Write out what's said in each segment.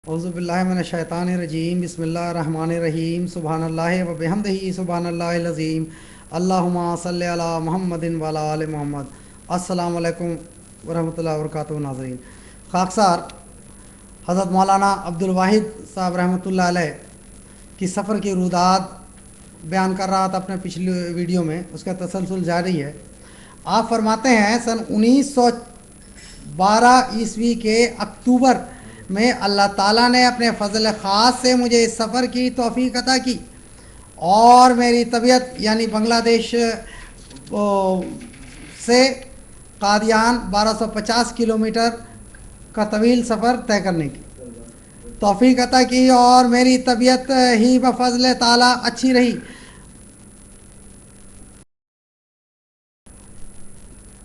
औज़ु बिल्लाहि मिनश शैतानिर रजीम बिस्मिल्लाहिर रहमानिर रहीम सुब्हानल्लाहि व बिहम्दिही सुब्हानल्लाहिल अज़ीम अल्लाहुम्मा सल्लि अला मुहम्मदिन व अला आलि मुहम्मद। अस्सलामु अलैकुम व रहमतुल्लाहि व बरकातुहू। नाज़रीन, खाकसार हज़रत मौलाना अब्दुल वाहिद साहब रहमतुल्लाह अलैह की सफ़र की रुदात बयान कर रहा था अपने पिछले वीडियो में, उसका तसलसल जारी है। आप फरमाते हैं सन 1912 ईस्वी के अक्टूबर में अल्लाह ताला ने अपने फ़ज़ल ख़ास से मुझे इस सफ़र की तौफ़ीक अता की और मेरी तबीयत यानी बांग्लादेश से कादियान 1250 किलोमीटर का तवील सफ़र तय करने की तौफ़ीक अता की और मेरी तबीयत ही बफ़ज़ल ताला अच्छी रही।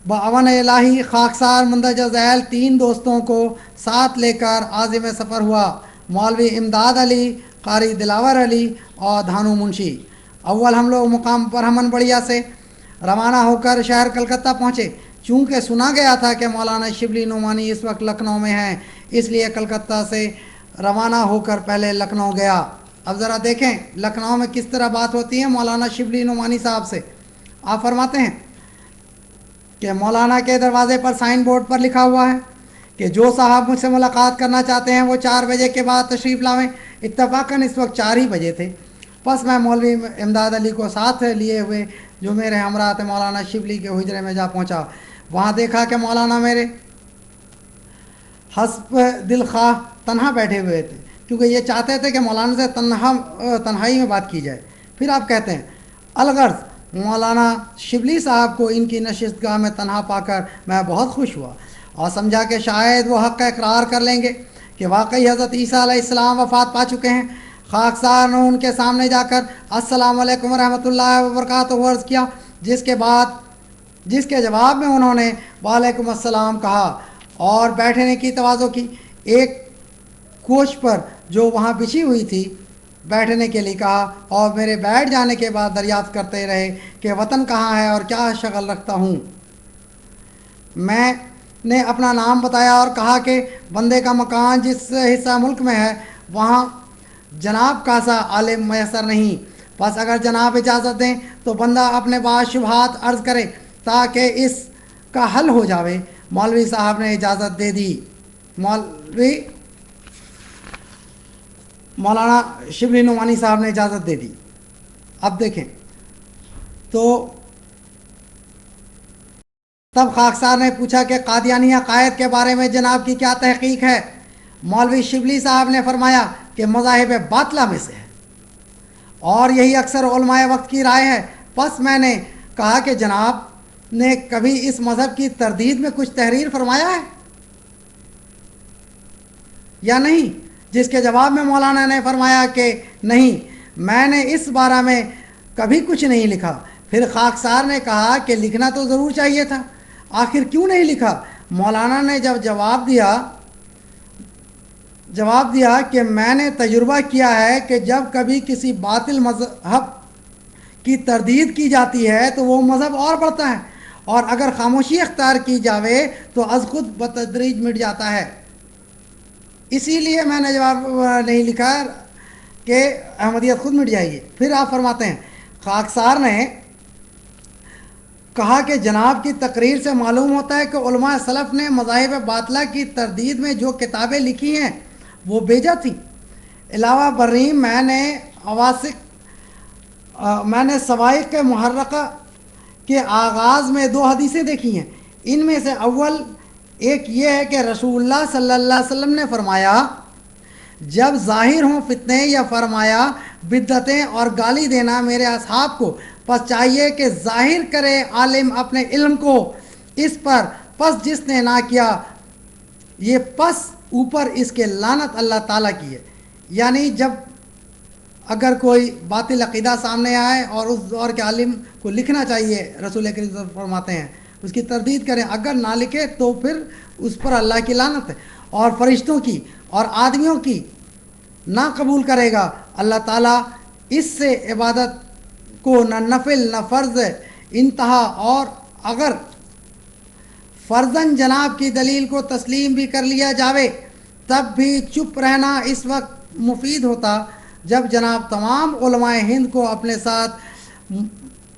बावन इलाही खाकसार मंदरजा झैल 3 दोस्तों को साथ लेकर आज़िम सफ़र हुआ। मौलवी इमदाद अली, कारी दिलावर अली और धानु मुंशी। अव्वल हम लोग मुकाम पर हमन बढ़िया से रवाना होकर शहर कलकत्ता पहुँचे। चूँकि सुना गया था कि मौलाना शिबली नोमानी इस वक्त लखनऊ में हैं, इसलिए कलकत्ता से रवाना होकर पहले लखनऊ गया। अब ज़रा देखें लखनऊ में किस तरह बात होती है मौलाना शिबली नोमानी साहब से। आप फरमाते हैं कि मौलाना के दरवाज़े पर साइन बोर्ड पर लिखा हुआ है कि जो साहब मुझसे मुलाकात करना चाहते हैं वो 4 बजे के बाद तशरीफ़ लावें। इत्तफ़ाक़न इस वक्त 4 ही बजे थे। बस मैं मौलवी इमदाद अली को साथ लिए हुए जो मेरे हमरा थे मौलाना शिबली के हुजरे में जा पहुंचा। वहाँ देखा कि मौलाना मेरे हस्ब दिल ख्वाह तन्हा बैठे हुए थे, क्योंकि ये चाहते थे कि मौलाना से तन्हाई में बात की जाए। फिर आप कहते हैं अलगर्ज़ मौलाना शिबली साहब को इनकी नशिस्तगाह में तन्हा पाकर मैं बहुत खुश हुआ और समझा कि शायद वो हक़ का इकरार कर लेंगे कि वाकई हज़रत ईसा अलैहिस्सलाम वफ़ात पा चुके हैं। खाकसार ने उनके सामने जाकर अस्सलामु अलैकुम रहमतुल्लाहि व बरकातुहू अर्ज़ किया, जिसके जवाब में उन्होंने वालेकुम अस्सलाम कहा और बैठने की तवाज़ो की। एक कोच पर जो वहाँ बिछी हुई थी बैठने के लिए कहा और मेरे बैठ जाने के बाद दरियाफ्त करते रहे कि वतन कहाँ है और क्या शगल रखता हूँ। मैंने अपना नाम बताया और कहा कि बंदे का मकान जिस हिस्सा मुल्क में है वहाँ जनाब का सा आलिम मैसर नहीं, बस अगर जनाब इजाज़त दें तो बंदा अपने बाद शुबहात अर्ज़ करे ताकि इसका हल हो जावे। मौलवी साहब ने इजाज़त दे दी। मौलाना शिबली नोमानी साहब ने इजाज़त दे दी। अब देखें तो तब खाकसार ने पूछा कि कादियानी अक़ायद के बारे में जनाब की क्या तहक़ीक़ है। मौलवी शिबली साहब ने फरमाया कि मज़ाहिब बातिला में से है और यही अक्सर उलमाए वक्त की राय है। बस मैंने कहा कि जनाब ने कभी इस मज़हब की तरदीद में कुछ तहरीर फरमाया है या नहीं, जिसके जवाब में मौलाना ने फरमाया कि नहीं, मैंने इस बारे में कभी कुछ नहीं लिखा। फिर खाकसार ने कहा कि लिखना तो ज़रूर चाहिए था, आखिर क्यों नहीं लिखा। मौलाना ने जब जवाब दिया कि मैंने तजुर्बा किया है कि जब कभी किसी बातिल मज़हब की तरदीद की जाती है तो वो मज़हब और बढ़ता है और अगर खामोशी अख्तियार की जावे तो अज़ खुद बतदरीज मिट जाता है। इसीलिए मैंने जवाब नहीं लिखा कि अहमदियत खुद मिट जाएगी। फिर आप फरमाते हैं खाकसार ने कहा कि जनाब की तकरीर से मालूम होता है कि उलमा सलफ़ ने मज़ाहिब बातिला की तरदीद में जो किताबें लिखी हैं वो बेजा थी। अलावा बर्रीम मैंने सवाइक़ मुहर्रक़ा के आगाज़ में 2 हदीसें देखी हैं। इनमें से अव्वल एक ये है कि रसूलुल्लाह सल्लल्लाहु अलैहि वसल्लम ने फरमाया जब ज़ाहिर हों फितने या फरमाया बिद्दतें और गाली देना मेरे असहाब को, बस चाहिए कि ज़ाहिर करे आलिम अपने इल्म को इस पर, पस जिसने ना किया ये पस ऊपर इसके लानत अल्लाह ताला की है। यानी जब अगर कोई बातिल अक़ीदा सामने आए और उस दौर के आलिम को लिखना चाहिए, रसूल करीम फरमाते हैं उसकी तरदीद करें, अगर ना लिखे तो फिर उस पर अल्लाह की लानत है और फरिश्तों की और आदमियों की ना कबूल करेगा। अल्लाह ताला इससे इबादत को न नफिल न फ़र्ज़ इंतहा, और अगर फ़र्ज़न जनाब की दलील को तस्लीम भी कर लिया जावे تب بھی چپ رہنا اس وقت مفید ہوتا جب جناب تمام علماء ہند کو اپنے ساتھ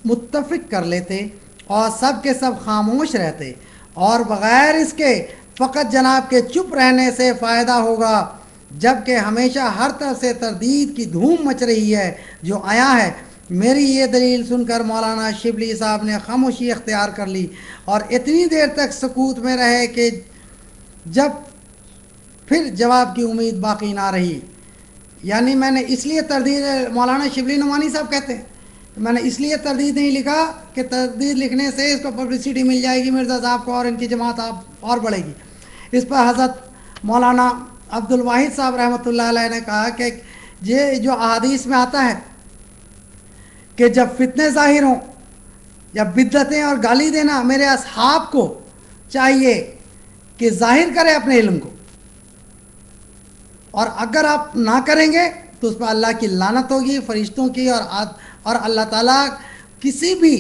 متفق کر لیتے اور سب کے سب خاموش رہتے، اور بغیر اس کے فقط جناب کے چپ رہنے سے فائدہ ہوگا، جبکہ ہمیشہ ہر طرف سے تردید کی دھوم مچ رہی ہے جو آیا ہے۔ میری یہ دلیل سن کر مولانا شبلی صاحب نے خاموشی اختیار کر لی اور اتنی دیر تک سکوت میں رہے کہ جب پھر جواب کی امید باقی نہ رہی۔ یعنی میں نے اس لیے تردید، مولانا شبلی نعمانی صاحب کہتے ہیں، میں نے اس لیے تردید نہیں لکھا کہ تردید لکھنے سے اس کو پبلسٹی مل جائے گی مرزا صاحب کو اور ان کی جماعت اور بڑھے گی۔ اس پر حضرت مولانا عبد الواحد صاحب رحمۃ اللہ علیہ نے کہا کہ یہ جو احادیث میں آتا ہے کہ جب فتنے ظاہر ہوں یا بدعتیں اور گالی دینا، میرے اصحاب کو چاہیے کہ ظاہر کرے اپنے علم کو، اور اگر آپ نہ کریں گے تو اس پر اللہ کی لعنت ہوگی، فرشتوں کی، اور اللہ تعالیٰ کسی بھی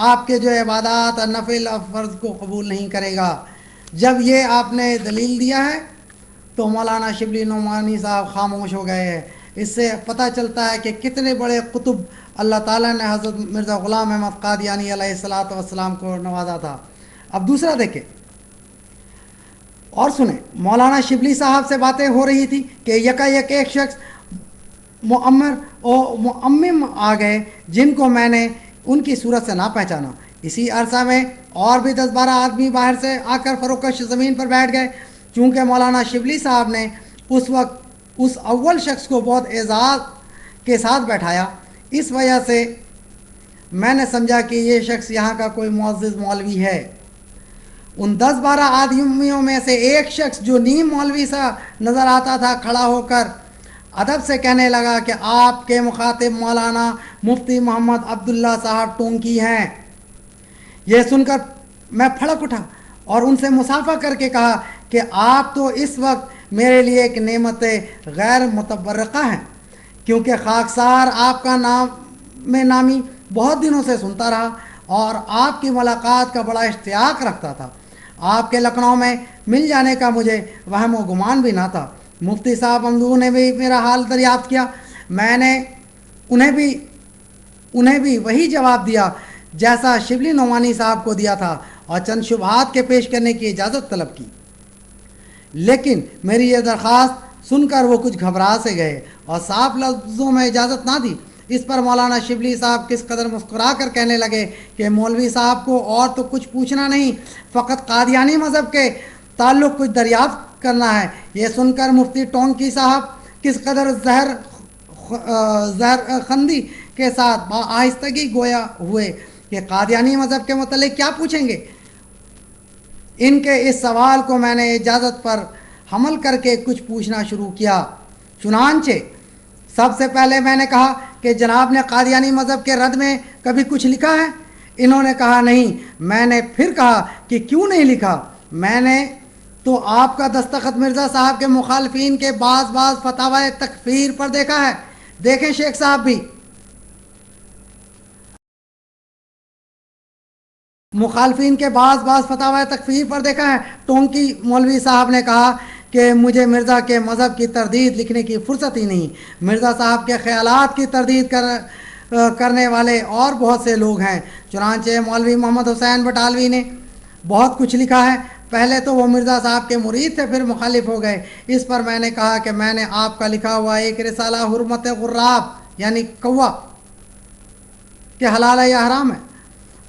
آپ کے جو عبادات اور نفل اور فرض کو قبول نہیں کرے گا۔ جب یہ آپ نے دلیل دیا ہے تو مولانا شبلی نعمانی صاحب خاموش ہو گئے ہیں۔ اس سے پتہ چلتا ہے کہ کتنے بڑے قطب اللہ تعالیٰ نے حضرت مرزا غلام احمد قادیانی علیہ الصلاۃ والسلام کو نوازا تھا۔ اب دوسرا دیکھیں اور سنیں، مولانا شبلی صاحب سے باتیں ہو رہی تھی کہ یکا یک ایک شخص معمم آ گئے جن کو میں نے ان کی صورت سے نہ پہچانا۔ اسی عرصہ میں اور بھی 10-12 آدمی باہر سے آ کر فروکش زمین پر بیٹھ گئے۔ چونکہ مولانا شبلی صاحب نے اس وقت اس اول شخص کو بہت اعزاز کے ساتھ بیٹھایا، اس وجہ سے میں نے سمجھا کہ یہ شخص یہاں کا کوئی معزز مولوی ہے۔ ان 10-12 آدمیوں میں سے ایک شخص جو نیم مولوی سا نظر آتا تھا کھڑا ہو کر ادب سے کہنے لگا کہ آپ کے مخاطب مولانا مفتی محمد عبداللہ صاحب ٹونکی ہیں۔ یہ سن کر میں پھڑک اٹھا اور ان سے مصافحہ کر کے کہا کہ آپ تو اس وقت میرے لیے ایک نعمت غیر متبرقہ ہیں، کیونکہ خاکسار آپ کا نامی بہت دنوں سے سنتا رہا اور آپ کی ملاقات کا بڑا اشتیاق رکھتا تھا۔ آپ کے لکھنؤ میں مل جانے کا مجھے وہم و گمان بھی نہ تھا۔ مفتی صاحب ممدوح نے بھی میرا حال دریافت کیا۔ میں نے انہیں بھی وہی جواب دیا جیسا شبلی نعمانی صاحب کو دیا تھا اور چند شبہات کے پیش کرنے کی اجازت طلب کی، لیکن میری یہ درخواست سن کر وہ کچھ گھبرا سے گئے اور صاف لفظوں میں اجازت نہ دی۔ اس پر مولانا شبلی صاحب کس قدر مسکرا کر کہنے لگے کہ مولوی صاحب کو اور تو کچھ پوچھنا نہیں، فقط قادیانی مذہب کے تعلق کچھ دریافت کرنا ہے۔ یہ سن کر مفتی ٹونکی صاحب کس قدر زہر خندی کے ساتھ آہستگی گویا ہوئے کہ قادیانی مذہب کے متعلق کیا پوچھیں گے۔ ان کے اس سوال کو میں نے اجازت پر حمل کر کے کچھ پوچھنا شروع کیا۔ چنانچہ سب سے پہلے میں نے کہا کہ جناب نے قادیانی مذہب کے رد میں کبھی کچھ لکھا ہے؟ انہوں نے کہا نہیں۔ میں نے پھر کہا کہ کیوں نہیں لکھا؟ میں نے تو آپ کا دستخط مرزا صاحب کے مخالفین کے بعض فتاوی تکفیر پر دیکھا ہے۔ دیکھیں شیخ صاحب بھی مخالفین کے بعض فتاوی تکفیر پر دیکھا ہے۔ ٹونکی مولوی صاحب نے کہا کہ مجھے مرزا کے مذہب کی تردید لکھنے کی فرصت ہی نہیں۔ مرزا صاحب کے خیالات کی تردید کرنے والے اور بہت سے لوگ ہیں۔ چنانچہ مولوی محمد حسین بٹالوی نے بہت کچھ لکھا ہے۔ پہلے تو وہ مرزا صاحب کے مرید تھے، پھر مخالف ہو گئے۔ اس پر میں نے کہا کہ میں نے آپ کا لکھا ہوا ایک رسالہ حرمت غراب یعنی کوا کہ حلال ہے یا حرام ہے،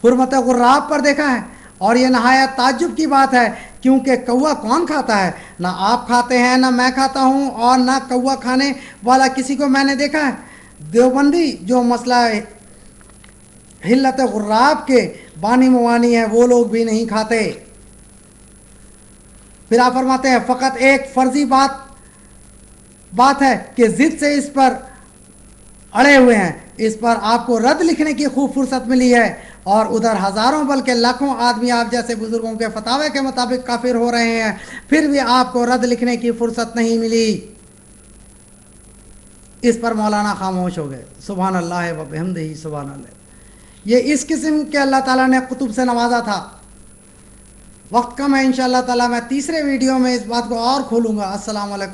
حرمت غراب پر دیکھا ہے، اور یہ نہایت تعجب کی بات ہے کیونکہ کوا کون کھاتا ہے؟ نہ آپ کھاتے ہیں، نہ میں کھاتا ہوں، اور نہ کوا کھانے والا کسی کو میں نے دیکھا ہے۔ دیوبندی جو مسئلہ حلت غراب کے بانی موانی ہیں وہ لوگ بھی نہیں کھاتے۔ پھر آپ فرماتے ہیں فقط ایک فرضی بات ہے کہ ضد سے اس پر اڑے ہوئے ہیں۔ اس پر آپ کو رد لکھنے کی خوب فرصت ملی ہے، اور ادھر ہزاروں بلکہ لاکھوں آدمی آپ جیسے بزرگوں کے فتاوے کے مطابق کافر ہو رہے ہیں، پھر بھی آپ کو رد لکھنے کی فرصت نہیں ملی۔ اس پر مولانا خاموش ہو گئے۔ سبحان اللہ و بحمدہ سبحان اللہ۔ یہ اس قسم کے اللہ تعالیٰ نے قطب سے نوازا تھا وقت کم ہے، انشاءاللہ تعالی میں تیسرے ویڈیو میں اس بات کو اور کھولوں گا. السلام علیکم.